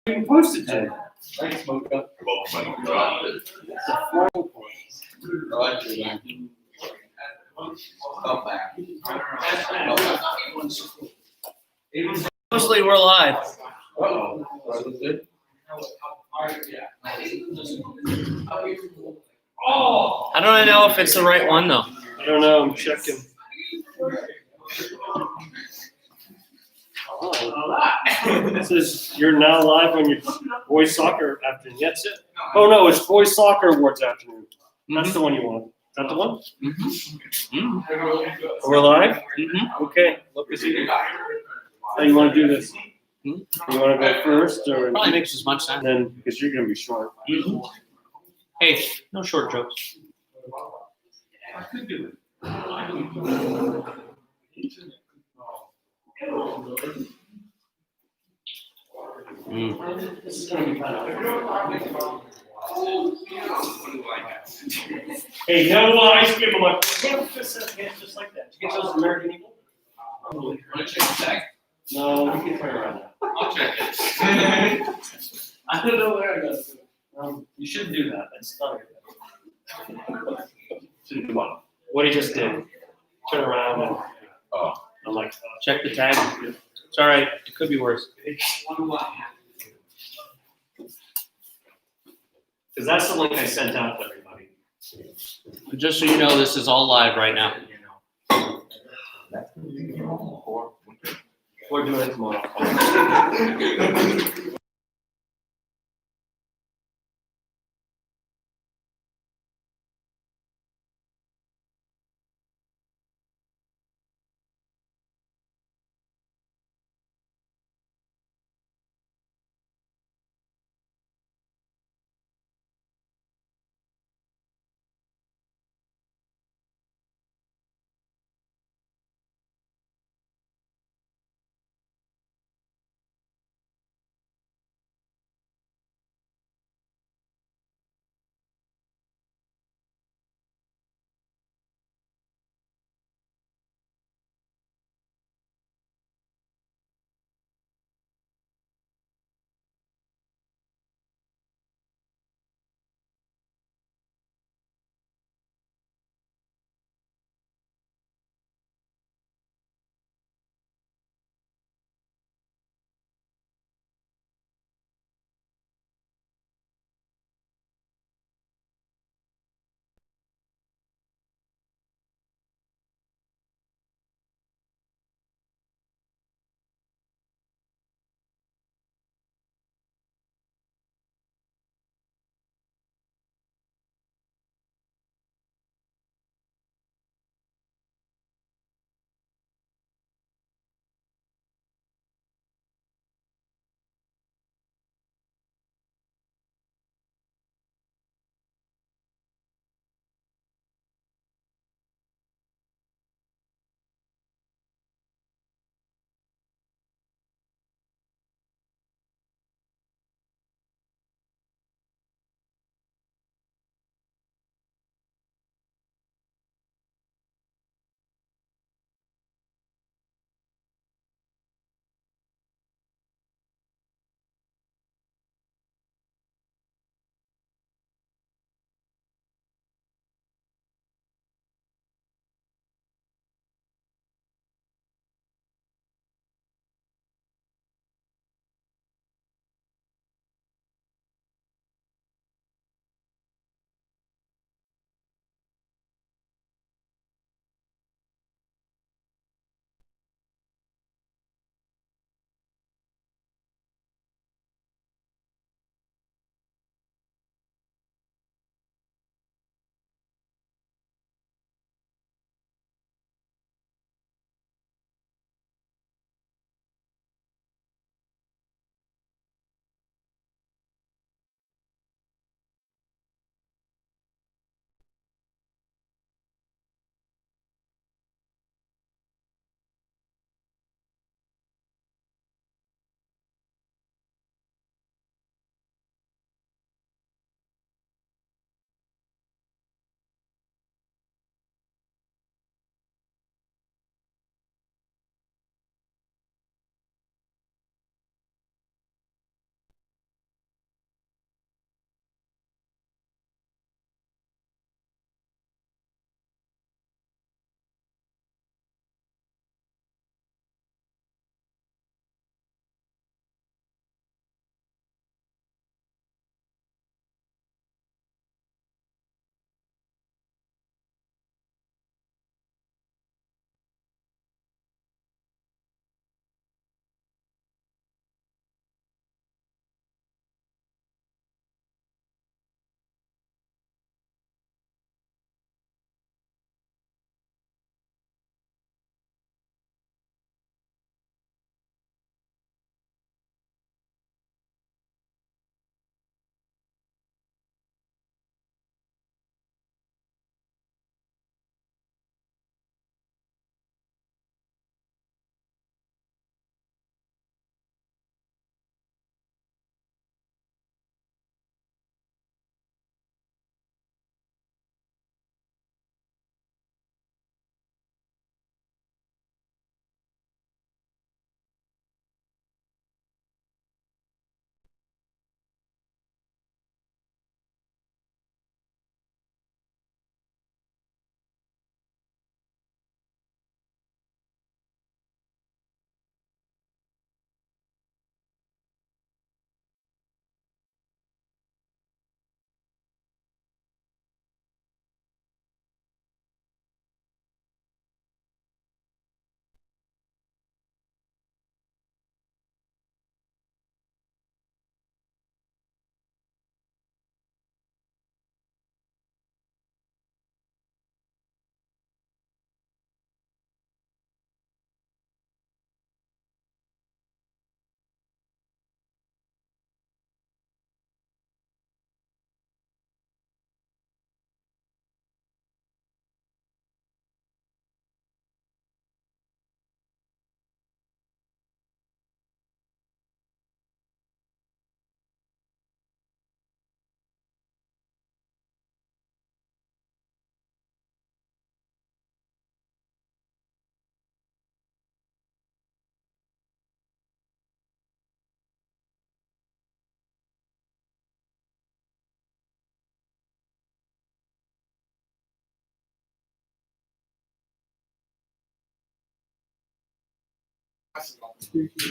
You posted to. Thanks, Mocha. Mostly we're live. Uh-oh. Was it good? How do I know if it's the right one though? I don't know, I'm checking. It says you're now live on your boys soccer afternoon. That's it. Oh no, it's boys soccer awards afternoon. That's the one you want. Is that the one? We're live? Okay. Look at you. How you want to do this? You want to go first or Probably makes as much sense. then because you're gonna be short. Hey, no short jokes. This is gonna be kind of. Hey, no ice cream. I'm like, just like that. Did you get those American Eagle? Want to check the tag? No, we can turn around. I'll check it. I don't know where I got to. You shouldn't do that. That's not good. Come on. What he just did. Turn around and. Oh. I'm like, Check the tag. It's all right. It could be worse. because that's the link I sent out to everybody. Just so you know, this is all live right now. We're doing it tomorrow.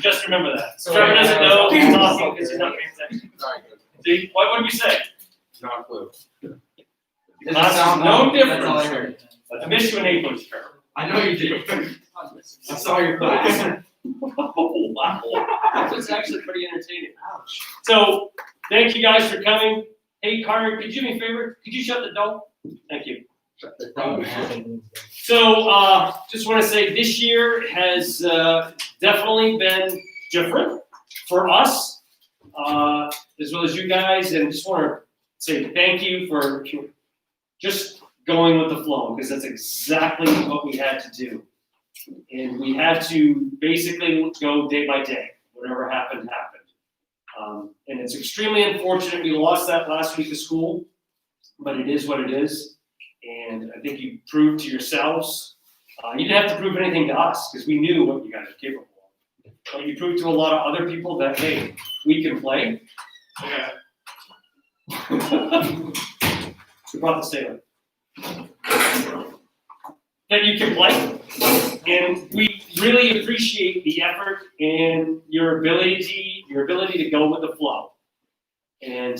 Just remember that. So, Trevor doesn't know he's okay. talking because he's not paying attention. See, what would you say? Not a clue. Does it Glasses, sound no wrong? That's all I difference. heard. I miss you in English, Trevor. I know you did. I saw your class. Oh, wow. That was actually pretty entertaining. So, thank you guys for coming. Hey, Carter, could you do me a favor? Could you shut the door? Thank you. So, just want to say this year has definitely been different for us, as well as you guys, and just want to say thank you for just going with the flow, because that's exactly what we had to do. And we had to basically go day by day. Whatever happened, happened. And it's extremely unfortunate we lost that last week of school, but it is what it is. And I think you proved to yourselves, you didn't have to prove anything to us because we knew what you guys are capable of. But you proved to a lot of other people that, hey, we can play. Yeah. We brought the sailor. That you can play. And we really appreciate the effort and your ability to go with the flow. And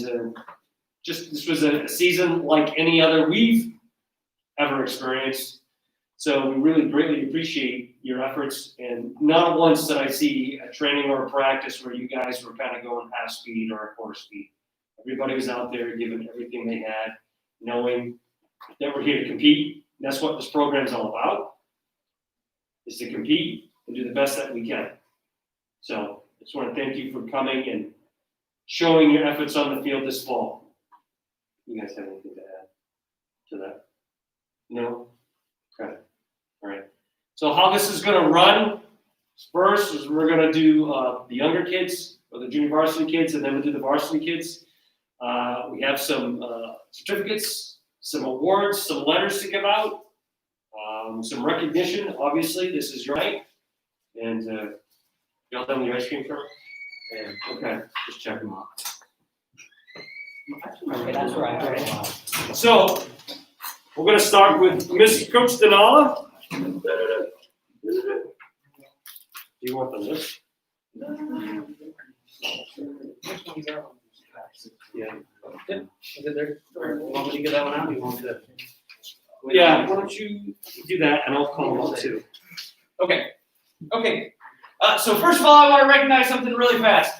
just this was a season like any other we've ever experienced. So we really greatly appreciate your efforts, and not once did I see a training or a practice where you guys were kind of going half speed or a quarter speed. Everybody was out there giving everything they had, knowing that we're here to compete. That's what this program's all about, is to compete and do the best that we can. So I just want to thank you for coming and showing your efforts on the field this fall. You guys have anything to add to that? No? Okay. All right. So how this is going to run first is we're going to do the younger kids, or the junior varsity kids, and then we'll do the varsity kids. We have some certificates, some awards, some letters to give out, some recognition. Obviously, this is your night. And y'all done with your ice cream, Trevor? Yeah. Okay. Just check them out. Okay, that's right. So, we're going to start with Miss Coach Denala. Do you want the list? Yeah. Want me to get that one out? You want to? Yeah, why don't you do that, and I'll call them up too. Okay. So first of all, I want to recognize something really fast.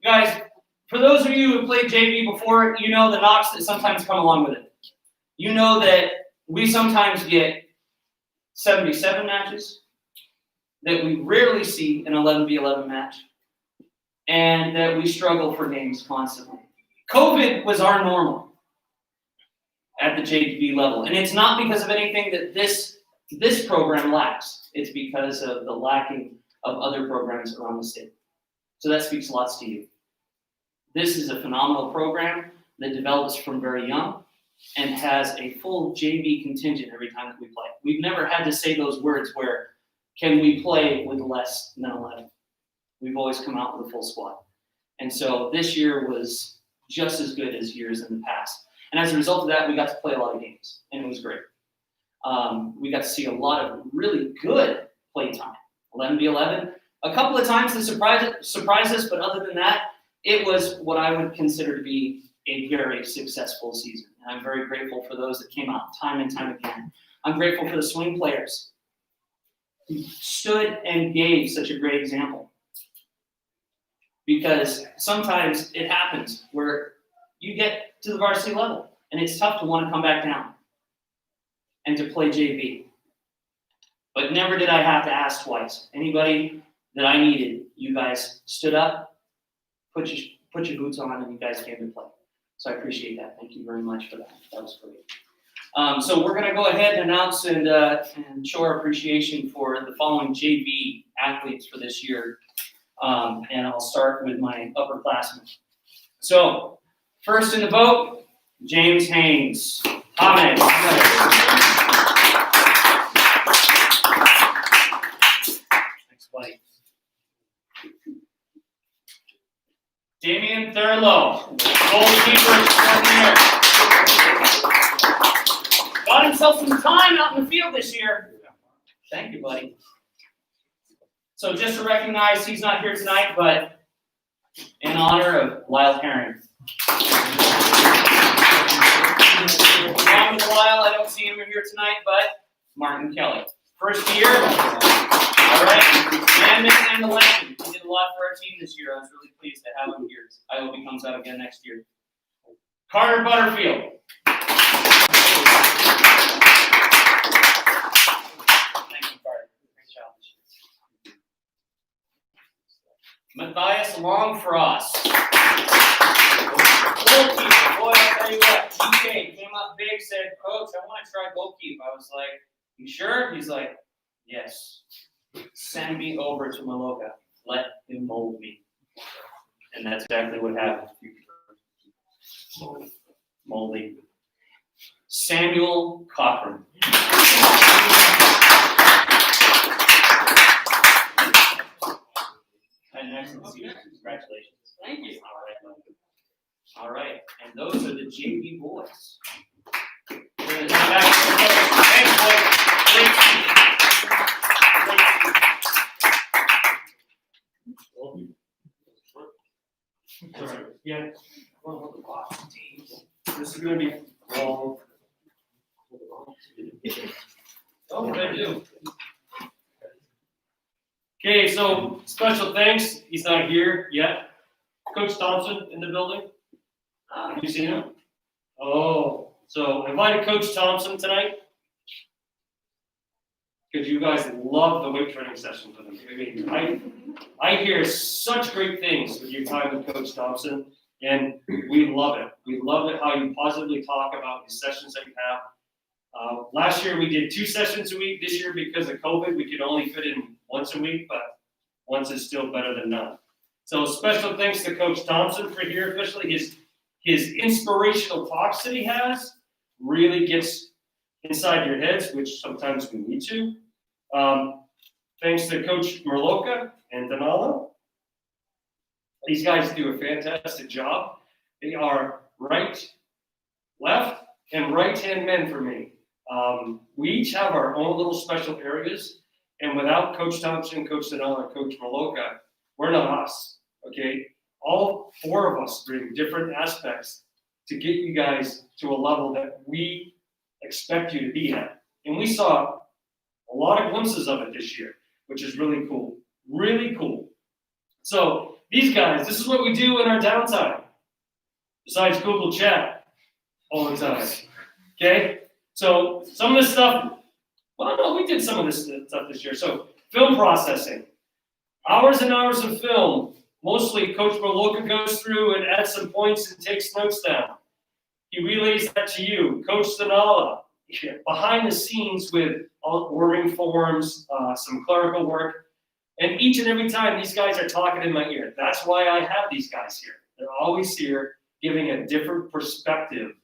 Guys, for those of you who have played JV before, you know the knocks that sometimes come along with it. You know that we sometimes get 77 matches, that we rarely see an 11v11 match, and that we struggle for games constantly. COVID was our normal at the JV level, and it's not because of anything that this program lacks. It's because of the lacking of other programs around the state. So that speaks lots to you. This is a phenomenal program that develops from very young and has a full JV contingent every time that we play. We've never had to say those words where, can we play with less than 11? We've always come out with a full squad. And so this year was just as good as years in the past. And as a result of that, we got to play a lot of games, and it was great. We got to see a lot of really good play time. 11v11. A couple of times that surprised us, but other than that, it was what I would consider to be a very successful season. And I'm very grateful for those that came out time and time again. I'm grateful for the swing players who stood and gave such a great example. Because sometimes it happens where you get to the varsity level and it's tough to want to come back down and to play JV. But never did I have to ask twice. Anybody that I needed, you guys stood up, put your boots on, and you guys came to play. So I appreciate that. Thank you very much for that. That was great. So we're going to go ahead and announce and show our appreciation for the following JV athletes for this year. And I'll start with my upperclassmen. So first in the vote, James Haynes. Ahmed. Next fight. Damian Thurlow, goalkeeper extraordinaire. Got himself some time out in the field this year. Thank you, buddy. So just to recognize, he's not here tonight, but in honor of Lyle Herring. Along with Lyle, I don't see him here tonight, but Martin Kelly. First year, all right, and the legend. He did a lot for our team this year. I was really pleased to have him here. I hope he comes out again next year. Carter Butterfield. Thank you, Carter. Great job this year. Matthias Longfrost. Goalkeeper. Boy, I'll tell you what, TK came up big, said, Coach, I want to try goalkeeper. I was like, you sure? He's like, yes. Send me over to Maloka. Let him mold me. And that's exactly what happened. Moldy. Samuel Cochran. An excellent season. Congratulations. Thank you. All right. And those are the JV boys. We're going to come back to the coach. Thanks, boys. Sorry. Yeah. This is going to be long. Oh, what did I do? Okay, so special thanks. He's not here yet. Coach Thompson in the building. Have you seen him? Oh, so I invited Coach Thompson tonight because you guys love the weight training sessions with him. I mean, I hear such great things with your time with Coach Thompson, and we love it. We love it how you positively talk about the sessions that you have. Last year we did 2 sessions a week. This year, because of COVID, we could only fit in once a week, but once is still better than none. So special thanks to Coach Thompson for here officially. His inspirational talks that he has really gets inside your heads, which sometimes we need to. Thanks to Coach Merloka and Danala. These guys do a fantastic job. They are right, left, and right-hand men for me. We each have our own little special areas, and without Coach Thompson, Coach Danala, and Coach Merloka, we're not us, okay? All 4 of us bring different aspects to get you guys to a level that we expect you to be at. And we saw a lot of glimpses of it this year, which is really cool. Really cool. So these guys, this is what we do in our downtime, besides Google Chat all the time. Okay? So some of this stuff, well, no, we did some of this stuff this year. So film processing. Hours and hours of film. Mostly Coach Merloka goes through and adds some points and takes notes down. He relays that to you. Coach Danala, behind the scenes with all ordering forms, some clerical work. And each and every time these guys are talking in my ear. That's why I have these guys here. They're always here giving a different perspective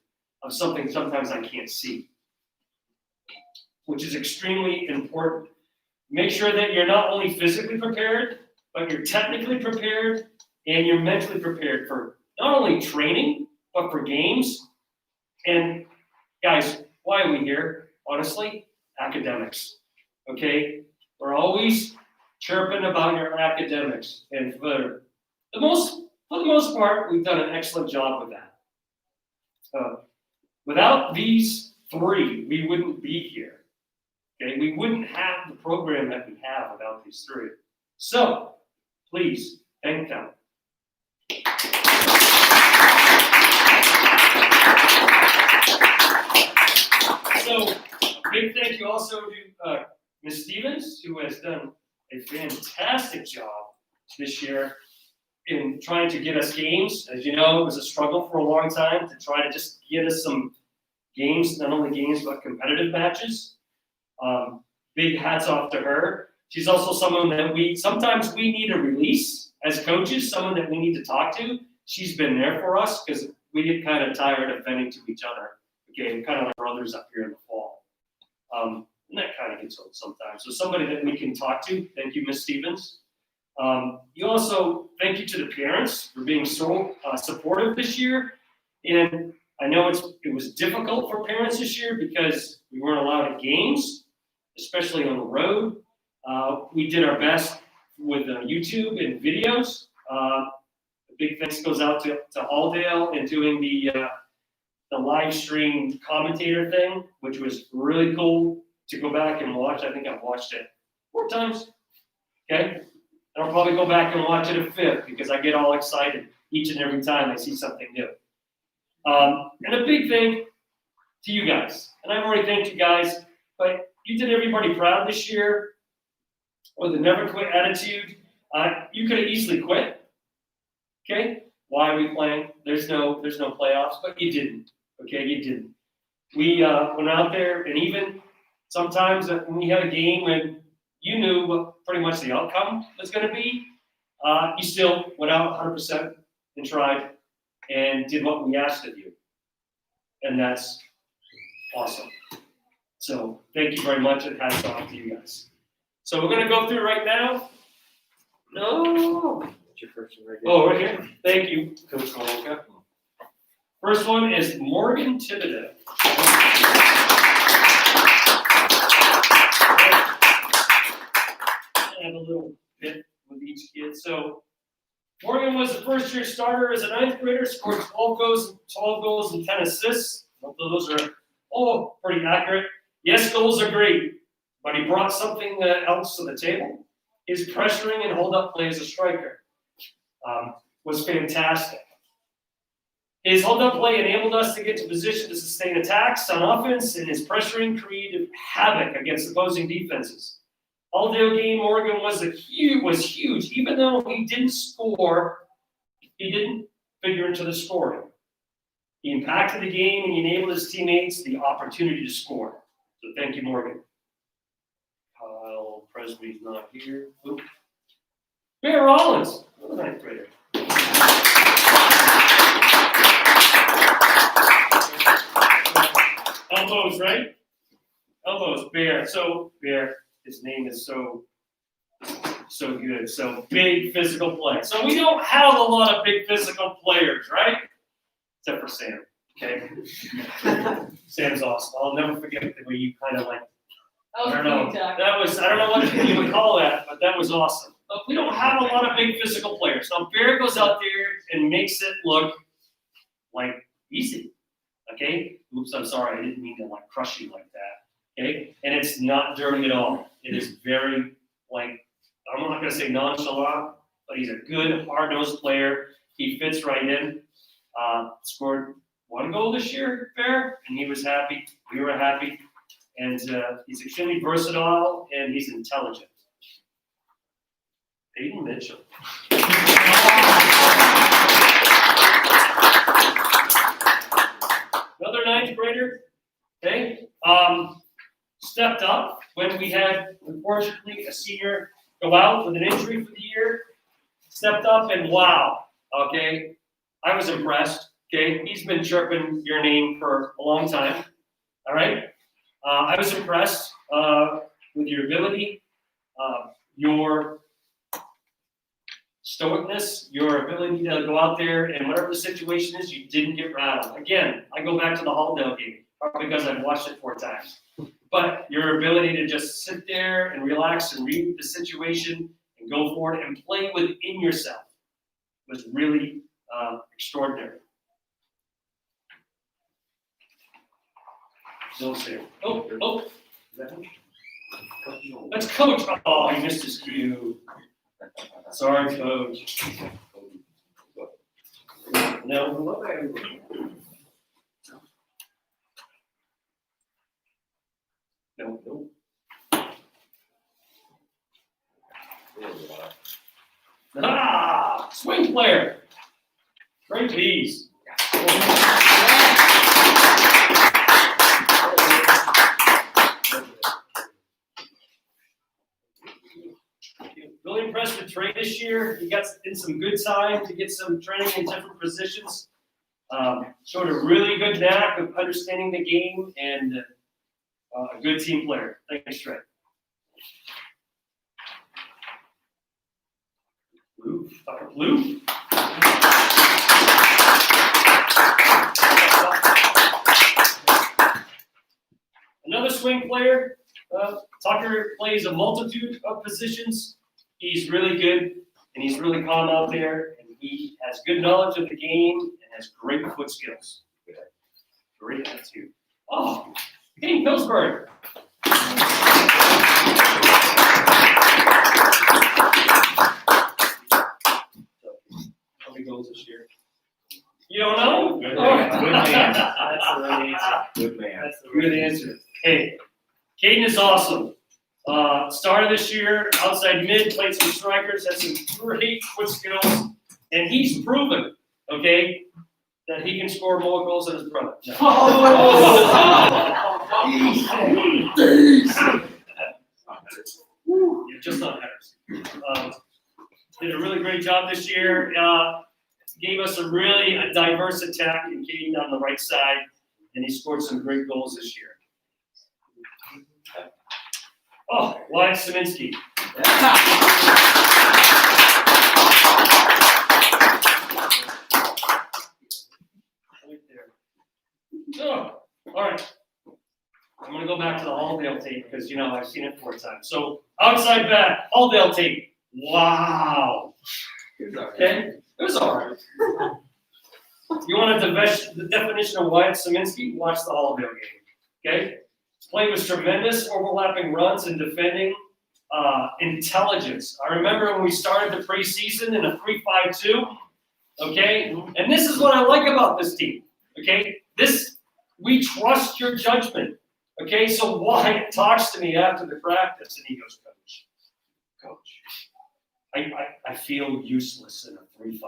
of something sometimes I can't see, which is extremely important. Make sure that you're not only physically prepared, but you're technically prepared and you're mentally prepared for not only training, but for games. And guys, why are we here? Honestly, academics, okay? We're always chirping about your academics. And for the most part, we've done an excellent job with that. Without these 3, we wouldn't be here, okay? We wouldn't have the program that we have without these 3. So, please, thank them. So, a big thank you also to Ms. Stevens, who has done a fantastic job this year in trying to get us games. As you know, it was a struggle for a long time to try to just get us some games, not only games, but competitive matches. Big hats off to her. She's also someone that sometimes we need a release as coaches, someone that we need to talk to. She's been there for us because we get kind of tired of venting to each other. Okay, kind of like brothers up here in the fall. And that kind of gets old sometimes. So somebody that we can talk to. Thank you, Ms. Stevens. You also, thank you to the parents for being so supportive this year. And I know it was difficult for parents this year because we weren't allowed at games, especially on the road. We did our best YouTube and videos. A big thanks goes out to Alldale and doing the live stream commentator thing, which was really cool to go back and watch. I think I've watched it 4 times. Okay, and I'll probably go back and watch it a 5th because I get all excited each and every time I see something new. And a big thing to you guys, and I've already thanked you guys, but you did everybody proud this year with a never quit attitude. You could have easily quit. Okay, why are we playing? There's no playoffs, but you didn't. Okay, you didn't. We went out there, and even sometimes when we had a game when you knew what pretty much the outcome was going to be, you still went out 100% and tried and did what we asked of you. And that's awesome. So thank you very much, and hats off to you guys. So we're going to go through right now. No. What's your first one right Oh, right here. Thank you, Coach Malonka. First one is Morgan Thibodeau. I have a little bit with each kid. So Morgan was the first-year starter as a 9th grader, scored 12 goals and 10 assists. Those are all pretty accurate. Yes, goals are great, but he brought something else to the table. His pressuring and hold-up play as a striker was fantastic. His hold-up play enabled us to get to position to sustain attacks on offense, and his pressuring created havoc against opposing defenses. All-day game, Morgan was huge. Even though he didn't score, he didn't figure into the scoring. He impacted the game, and he enabled his teammates the opportunity to score. So thank you, Morgan. Kyle Presby's not here. Oop. Bear Rollins, another 9th grader. Elbows, right? Elbows, Bear. So, Bear, his name is so good. So, big physical play. So, we don't have a lot of big physical players, right? Except for Sam, okay? Sam's awesome. I'll never forget the way you kind of like, I don't know what you would call that, but that was awesome. But we don't have a lot of big physical players. Now, Bear goes out there and makes it look like easy. Okay? Oops, I'm sorry. I didn't mean to like crush you like that. Okay? And it's not dirty at all. It is very, like, I'm not going to say nonchalant, but he's a good, hard-nosed player. He fits right in. Scored 1 goal this year, Bear, and he was happy. We were happy. And he's extremely versatile, and he's intelligent. Peyton Mitchell. Another 9th grader, okay, stepped up when we had, unfortunately, a senior go out with an injury for the year. Stepped up and wow, okay, I was impressed, okay. He's been chirping your name for a long time, all right. I was impressed with your ability, your stoicness, your ability to go out there and whatever the situation is, you didn't get rattled. Again, I go back to the Halldale game, probably because I've watched it 4 times. But your ability to just sit there and relax and read the situation and go for it and play within yourself was really extraordinary. No, sir. Oh. That's Coach. Oh, he missed his cue. Sorry, Coach. No. No. Swing player. Great piece. Really impressed with Trey this year. He got in some good time to get some training in different positions. Showed a really good knack of understanding the game and a good team player. Thanks, Trey. Blue. Another swing player. Tucker plays a multitude of positions. He's really good, and he's really calm out there, and he has good knowledge of the game and has great foot skills. Great attitude. Oh, Dean Pillsbury. How many goals this year? You don't know? Good All man. right. Good man. That's the right answer. Good man. That's the right answer. Hey, Caden is awesome. Started this year outside mid, played some strikers, had some great foot skills, and he's proven, okay, that he can score more goals than his brother. Yeah, just not headers. Did a really great job this year. Gave us a really diverse attack in Caden on the right side, and he scored some great goals this year. Oh, Wyatt Szyminski. Right there. Oh, all right. I'm gonna go back to the Halldale tape because I've seen it 4 times. So outside back, Halldale tape. Wow. Okay, it was all right. You want the definition of Wyatt Szyminski? Watch the Halldale game. Okay, play was tremendous, overlapping runs and defending. Intelligence. I remember when we started the preseason in a 3-5-2. Okay, and this is what I like about this team. Okay, we trust your judgment. Okay, so Wyatt talks to me after the practice and he goes, Coach, I feel useless in a 3-5-2.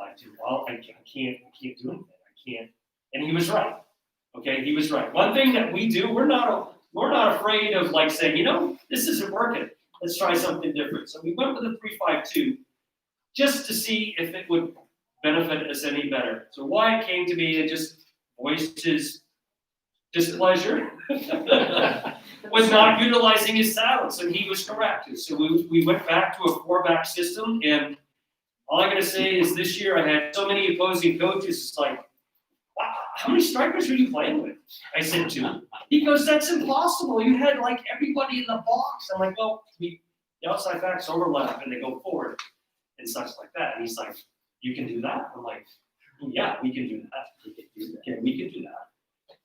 Well, I can't do anything. I can't. And he was right. Okay, he was right. One thing that we do, we're not afraid of saying, this isn't working. Let's try something different. So we went with a 3-5-2 just to see if it would benefit us any better. So Wyatt came to me and just voiced his displeasure with not utilizing his talents, and he was correct. So we went back to a 4-back system, and all I gotta say is this year I had so many opposing coaches. It's like, wow, how many strikers were you playing with? I said 2. He goes, that's impossible. You had everybody in the box. I'm like, well, the outside backs overlap and they go forward and such like that. And he's like, you can do that? I'm like, yeah, we can do that. Okay, we can do that.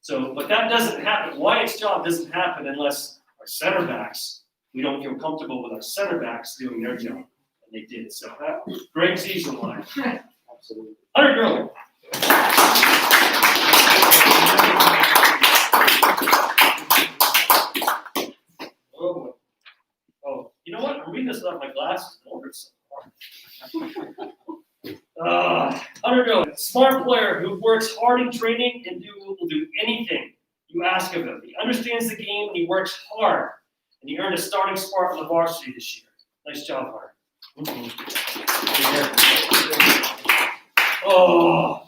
So, but that doesn't happen. Wyatt's job doesn't happen unless our center backs, we don't feel comfortable with our center backs doing their job. And they did. So, great season, Wyatt. Absolutely. Hunter Gurley. Oh, you know what? I'm reading this without my glasses. It hurts so hard. Hunter Gurley, smart player who works hard in training and will do anything you ask of him. He understands the game and he works hard. And he earned a starting spot on the varsity this year. Nice job, Hunter. Oh,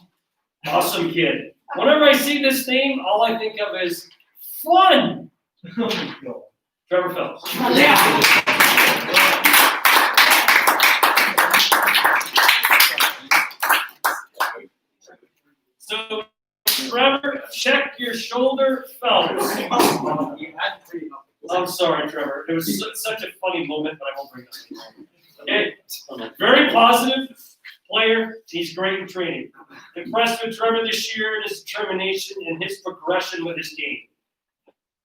awesome kid. Whenever I see this name, all I think of is fun. Trevor Phelps. So, Trevor, check your shoulder, Phelps. I'm sorry, Trevor. It was such a funny moment, but I won't bring it up. Okay. Very positive player. He's great in training. Impressed with Trevor this year and his determination and his progression with his game.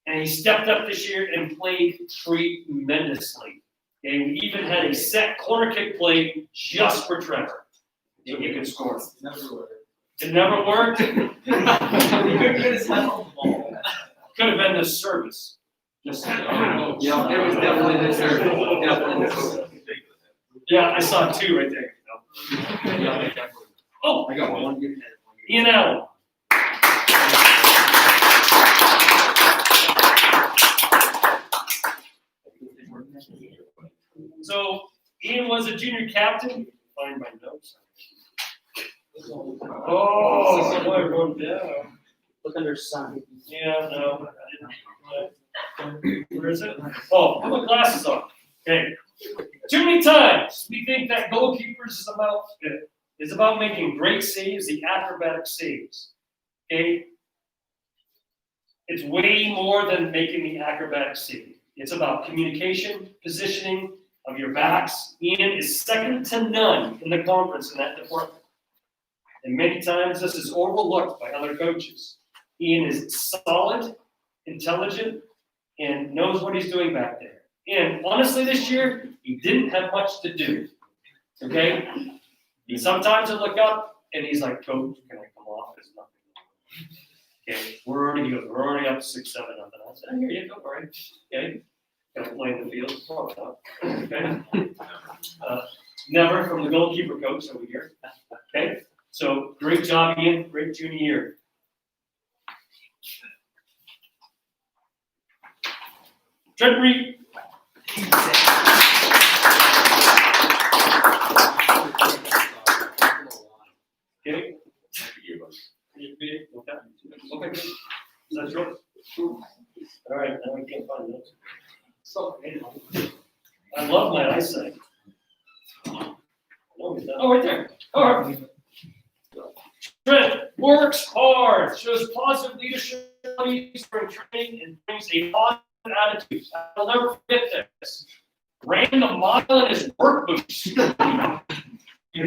And he stepped up this year and played tremendously. And we even had a set corner kick play just for Trevor. So he could score. It never worked. Could have been the service. Just Yeah, it was definitely the service. Definitely the service. yeah, I saw 2 right there. Oh, I got one. Ian Allen. So Ian was a junior captain. Find my notes. Oh, boy, I wrote it down. Look under sun. Yeah, no, I didn't. Where is it? Oh, put my glasses on. Okay. Too many times we think that goalkeepers is about making great saves, the acrobatic saves. Okay. It's way more than making the acrobatic save. It's about communication, positioning, of your backs. Ian is second to none in the conference in that department. And many times this is overlooked by other coaches. Ian is solid, intelligent, and knows what he's doing back there. And honestly, this year, he didn't have much to do. Okay? He sometimes would look up and he's like, Coach, can I come off? There's nothing. Okay, we're already up 6-7 nothing. I said, here you go, all right. Okay. Got to play in the field. Probably not. Okay. Never from the goalkeeper coach over here. Okay. So great job, Ian. Great junior year. Trent Reed. Okay. Okay. Is that yours? All right. Now I can't find those. So, I love my eyesight. Oh, right there. All right. Trent works hard, shows positive leadership during training, and brings a positive attitude. I'll never forget this. Ran the mile in his work boots. You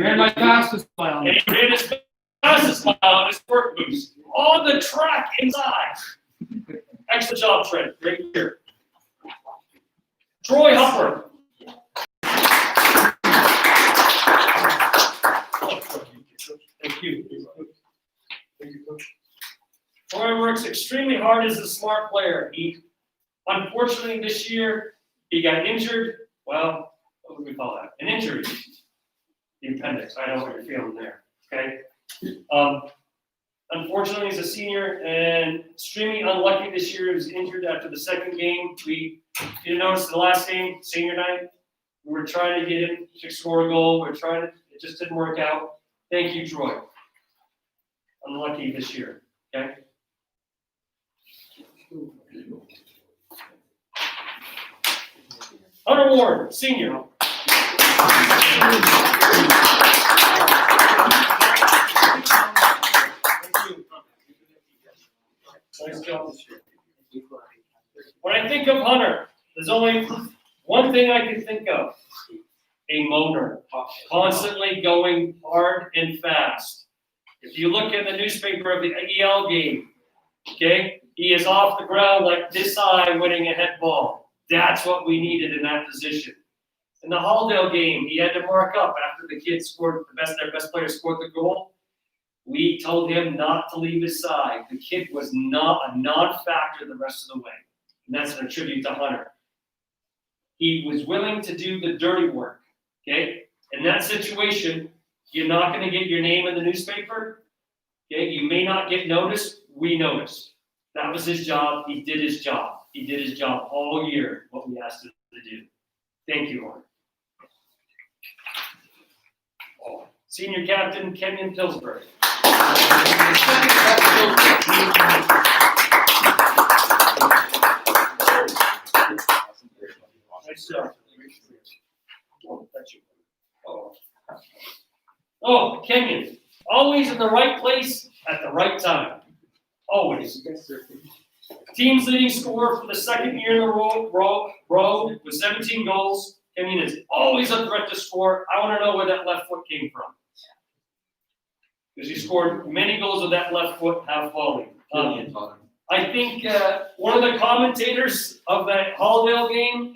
ran my fastest mile. And he ran his fastest mile in his work boots. On the track inside. Excellent job, Trent. Great year. Troy Hupper. Thank you. Troy works extremely hard as a smart player. He, unfortunately, this year, he got injured. Well, what would we call that? An injury. The appendix. I know what you're feeling there. Okay. Unfortunately, he's a senior and extremely unlucky this year. He was injured after the second game. You notice the last game, senior night, we were trying to get him to score a goal. It just didn't work out. Thank you, Troy. Unlucky this year. Okay. Hunter Ward, senior. Nice job this year. When I think of Hunter, there's only one thing I can think of. A moaner. Constantly going hard and fast. If you look at the newspaper of the EL game, okay, he is off the ground like this high winning a head ball. That's what we needed in that position. In the Halldale game, he had to mark up after the kid scored their best player scored the goal. We told him not to leave his side. The kid was not a non-factor the rest of the way. And that's a tribute to Hunter. He was willing to do the dirty work. Okay? In that situation, you're not going to get your name in the newspaper. Okay? You may not get noticed. We noticed. That was his job. He did his job. He did his job all year, what we asked him to do. Thank you, Hunter. Senior captain, Kenyon Pillsbury. Nice job. Oh, Kenyon. Always in the right place at the right time. Always. Team's leading scorer for the second year in a row with 17 goals. Kenyon is always a threat to score. I want to know where that left foot came from. Because he scored many goals with that left foot half volley. I think one of the commentators of that Halldale game,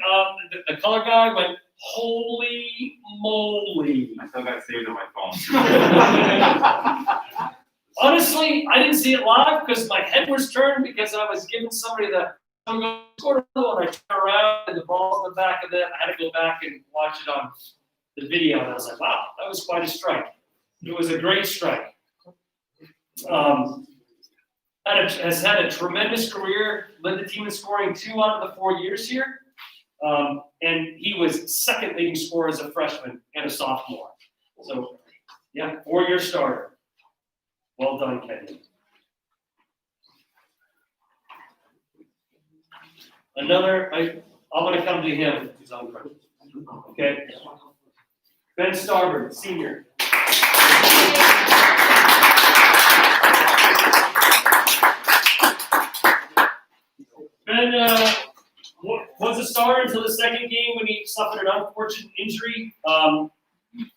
the color guy, went, "Holy moly!" I still got it saved on my phone. Honestly, I didn't see it live because my head was turned because I was giving somebody the scored another one. I turned around and the ball's in the back of it. I had to go back and watch it on the video, and I was like, "Wow, that was quite a strike." It was a great strike. Has had a tremendous career, led the team in scoring 2 out of the 4 years here. And he was second leading scorer as a freshman and a sophomore. So, yeah, 4-year starter. Well done, Kenyon. I'm going to come to him. He's on front. Okay. Ben Starbird, senior. Ben was a starter until the second game when he suffered an unfortunate injury.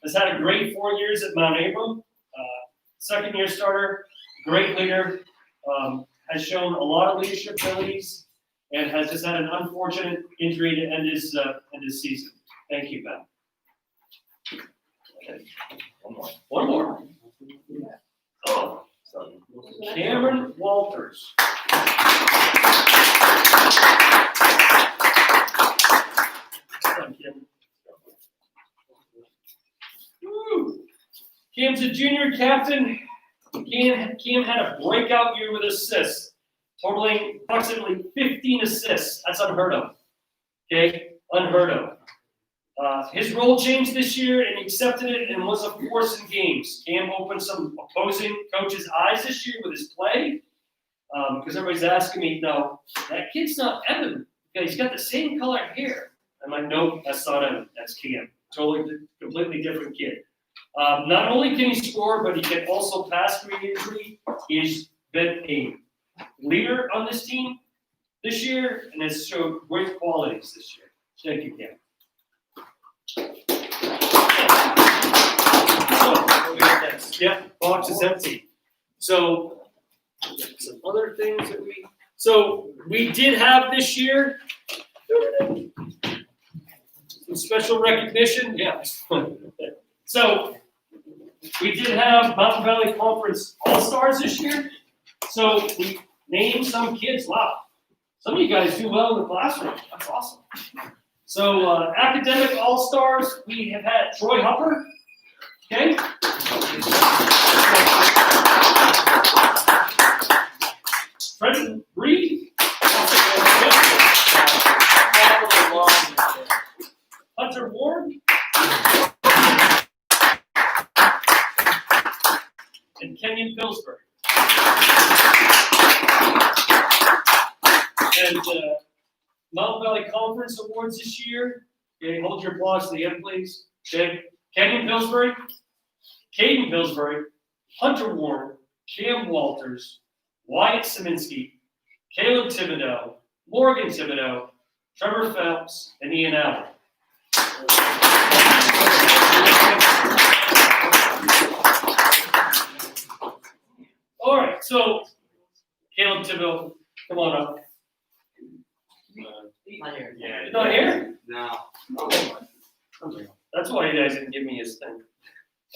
Has had a great 4 years at Mount Abram. Second-year starter, great leader, has shown a lot of leadership abilities, and has just had an unfortunate injury to end his season. Thank you, Ben. Okay. One more. Oh, Cameron Walters. Woo. Cam's a junior captain. Cam had a breakout year with assists, totaling approximately 15 assists. That's unheard of. Okay, unheard of. His role changed this year, and he accepted it and was a force in games. Cam opened some opposing coaches' eyes this year with his play, because everybody's asking me, no, that kid's not Evan. Okay, he's got the same color hair. I'm like, nope, that's not Evan. That's Cam. Totally, completely different kid. Not only can he score, but he can also pass immediately. He's been a leader on this team this year and has showed great qualities this year. Thank you, Cam. Yeah, box is empty. So, some other things that we did have this year. Some special recognition. Yeah. So, we did have Mountain Valley Conference All-Stars this year. So, we named some kids. Wow. Some of you guys do well in the classroom. That's awesome. So, academic all-stars, we have had Troy Hupper, okay? Brendan Reed. Hunter Ward. And Kenyon Pillsbury. And, Mountain Valley Conference Awards this year. Okay, hold your applause to the end, please. Okay, Kenyon Pillsbury, Caden Pillsbury, Hunter Warren, Cam Walters, Wyatt Szymanski, Caleb Thibodeau, Morgan Thibodeau, Trevor Phelps, and Ian Allen. All right, so Caleb Thibodeau, come on up. Yeah. Not here? No. That's why you guys didn't give me his thing.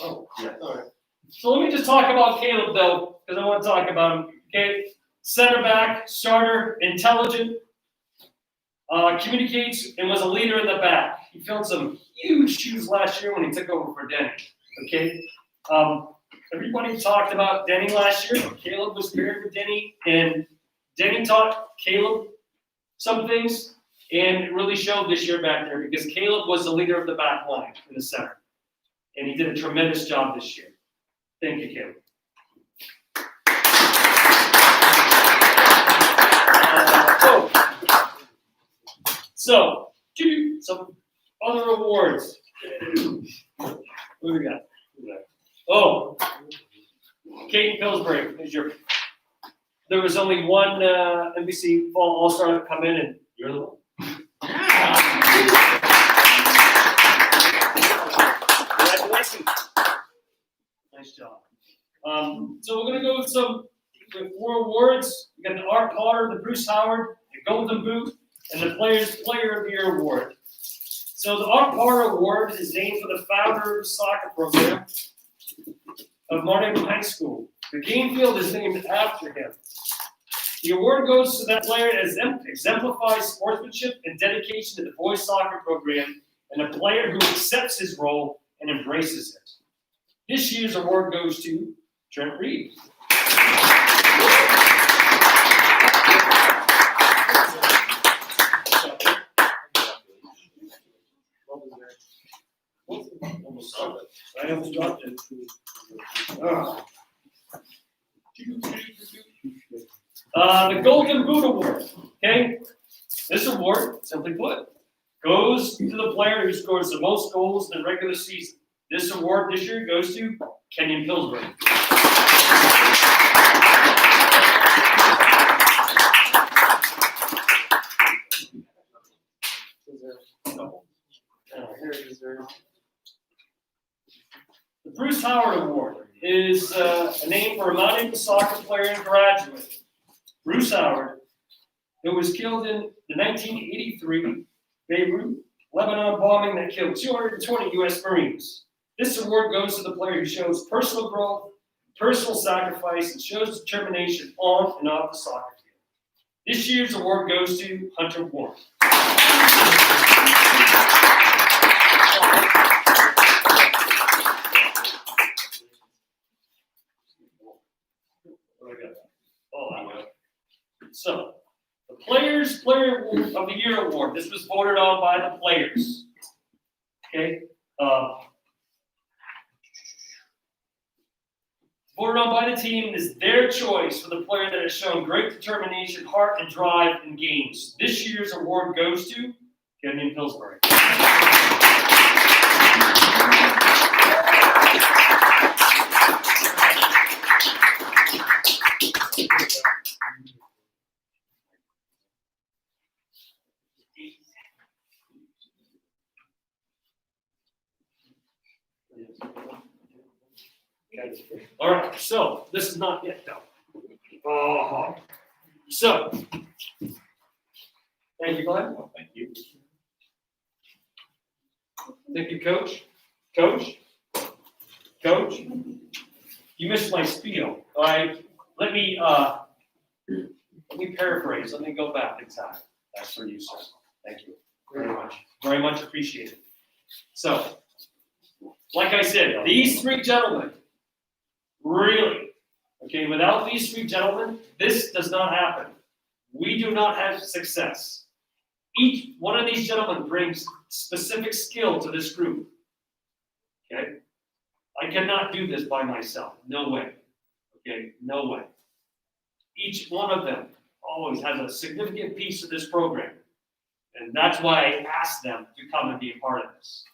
Oh, yeah. All right. So let me just talk about Caleb, though, because I want to talk about him. Okay. Center back, starter, intelligent, communicates, and was a leader in the back. He filled some huge shoes last year when he took over for Denny. Okay. Everybody talked about Denny last year. Caleb was paired with Denny, and Denny taught Caleb some things. And it really showed this year back there because Caleb was the leader of the back line in the center. And he did a tremendous job this year. Thank you, Caleb. So, some other awards. What do we got? Oh, Caden Pillsbury is your. There was only one NBC Fall All-Star come in, and you're the one. Congratulations. Nice job. So we're going to go with 4 awards. We got the Art Potter, the Bruce Howard, the Golden Boot, and the Player of the Year Award. So the Art Potter Award is named for the founder of the soccer program of Mount Abram High School. The game field is named after him. The award goes to that player that exemplifies sportsmanship and dedication to the boys soccer program, and a player who accepts his role and embraces it. This year's award goes to Trent Reed. I almost dropped it. The Golden Boot Award, okay? This award, simply put, goes to the player who scores the most goals in the regular season. This award this year goes to Kenyon Pillsbury. Howard Award is a name for a Mount Aiken soccer player and graduate, Bruce Howard, who was killed in the 1983 Beirut, Lebanon bombing that killed 220 U.S. Marines. This award goes to the player who shows personal growth, personal sacrifice, and shows determination on and off the soccer field. This year's award goes to Hunter Warren. So, the Players Player of the Year Award. This was voted on by the players. Okay? Voted on by the team is their choice for the player that has shown great determination, heart, and drive in games. This year's award goes to Kenyon Pillsbury. All right, so this is not yet done. So, thank you, Glenn. Thank you. Thank you, Coach. Coach. You missed my spiel. All right, let me paraphrase. Let me go back in time. That's for you, sir. Thank you very much. Very much appreciated. So, like I said, these three gentlemen, really, okay, without these three gentlemen, this does not happen. We do not have success. Each one of these gentlemen brings specific skill to this group. Okay? I cannot do this by myself. No way. Okay? No way. Each one of them always has a significant piece of this program. And that's why I asked them to come and be a part of this.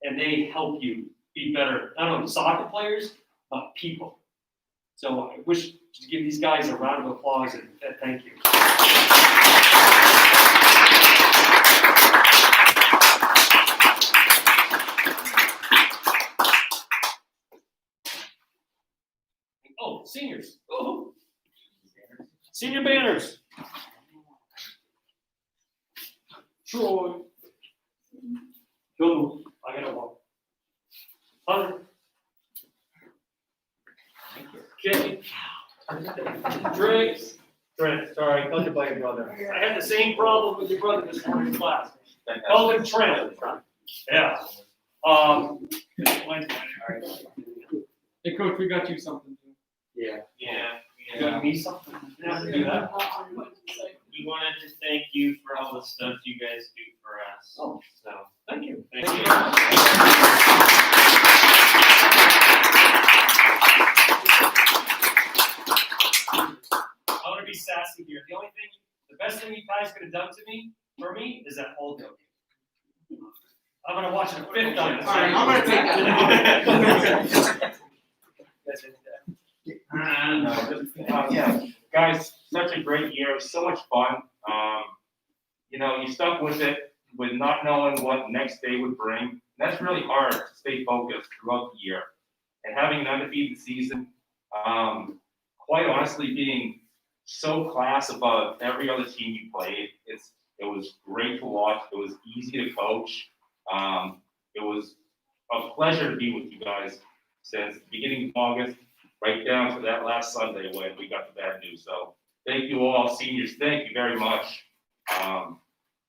And they help you be better, not only soccer players, but people. So I wish to give these guys a round of applause and thank you. Oh, seniors. Oh. Senior banners. Troy. Go. I gotta walk. Hunter. Kenny. Drake. Trent, sorry, called you by your brother. I had the same problem with your brother this morning in class. Called him Trent. Yeah. Hey, Coach, we got you something too. You got me something? Yeah, I can do that. We wanted to thank you for all the stuff you guys do for us. Oh. So, Thank you. thank you. I want to be sassy here. The best thing you guys could have done for me, is that Holdo game. I'm gonna watch it a fifth time. All right, I'm gonna take that. Yeah, guys, such a great year, so much fun. You stuck with it with not knowing what next day would bring. That's really hard to stay focused throughout the year. And having an undefeated season, quite honestly, being so class above every other team you played, it was great to watch. It was easy to coach. It was a pleasure to be with you guys since the beginning of August, right down to that last Sunday when we got the bad news. So thank you all, seniors. Thank you very much.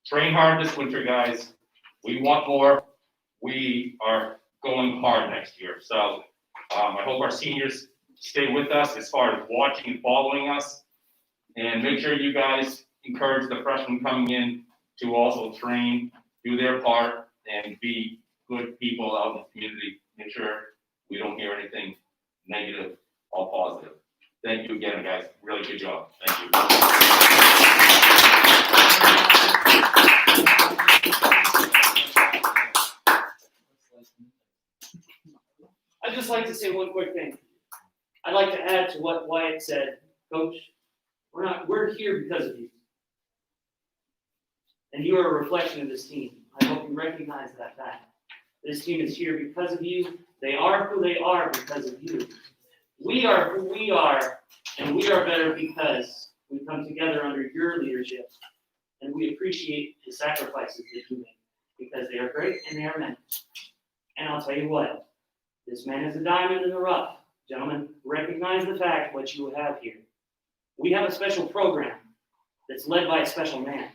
Train hard this winter, guys. We want more. We are going hard next year. So I hope our seniors stay with us as far as watching and following us. And make sure you guys encourage the freshmen coming in to also train, do their part, and be good people out in the community. Make sure we don't hear anything negative, all positive. Thank you again, guys. Really good job. Thank you. I'd just like to say one quick thing. I'd like to add to what Wyatt said. Coach, we're here because of you. And you are a reflection of this team. I hope you recognize that fact. This team is here because of you. They are who they are because of you. We are who we are, and we are better because we come together under your leadership, and we appreciate the sacrifices that you make, because they are great and they are meant. And I'll tell you what, this man is a diamond in the rough. Gentlemen, recognize the fact what you have here. We have a special program that's led by a special man.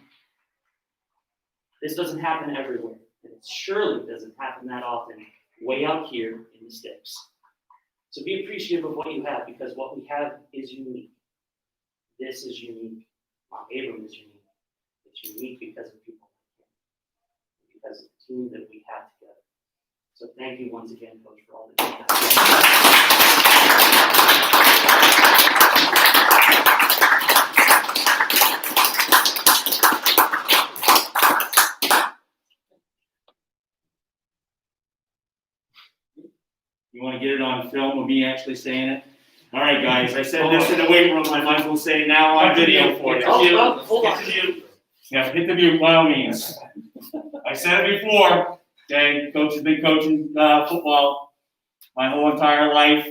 This doesn't happen everywhere, and it surely doesn't happen that often way out here in the sticks. So be appreciative of what you have, because what we have is unique. This is unique. Mount Abram is unique. It's unique because of people like him, because of the team that we have together. So thank you once again, Coach, for all that you You want to get it on film of me actually saying it? All right, guys, I said this in the weight room, I might as well say it now on video for you. hold on. Yeah, hit the mute by all means. I said it before, okay, coach has been coaching football my whole entire life,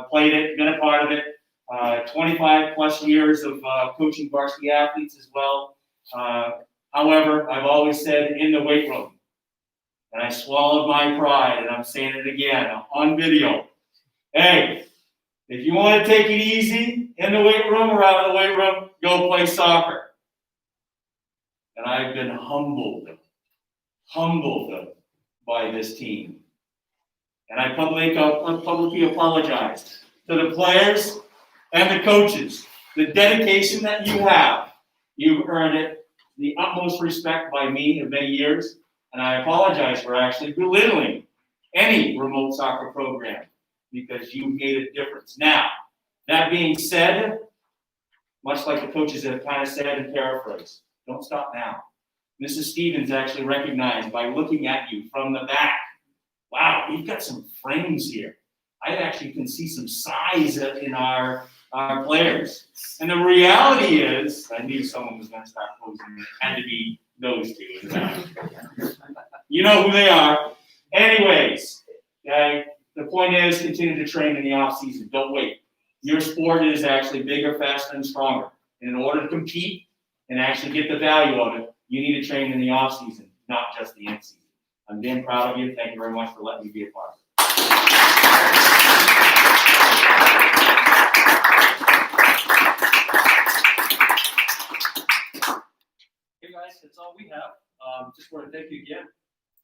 played it, been a part of it, 25 plus years of coaching varsity athletes as well. However, I've always said in the weight room, and I swallowed my pride, and I'm saying it again on video. Hey, if you want to take it easy in the weight room or out of the weight room, go play soccer. And I've been humbled by this team. And I publicly apologized to the players and the coaches. The dedication that you have, you've earned it. The utmost respect by me of many years. And I apologize for actually belittling any remote soccer program, because you made a difference. Now, that being said, much like the coaches have kind of said and paraphrased, don't stop now. Mrs. Stevens actually recognized by looking at you from the back. Wow, you've got some frames here. I actually can see some size in our players. And the reality is, I knew someone was going to start closing it. It had to be those two. You know who they are. Anyways, okay, the point is, continue to train in the off season. Don't wait. Your sport is actually bigger, faster, and stronger. And in order to compete and actually get the value of it, you need to train in the off season, not just the end season. I'm damn proud of you. Thank you very much for letting me be a part of it. Hey guys, that's all we have. Just want to thank you again.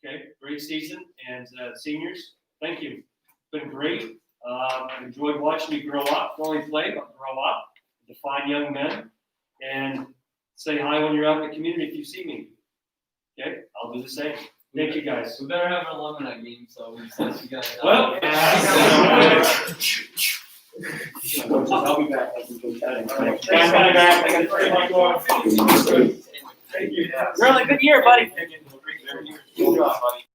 Okay, great season, and seniors, thank you. It's been great. I've enjoyed watching you grow up, not only play, but grow up, define young men, and say hi when you're out in the community if you see me. Okay, I'll do the same. Thank you guys. We better have an alumni game, so we sent you guys out. Well, I'll be back. Really good year, buddy. Good job, buddy.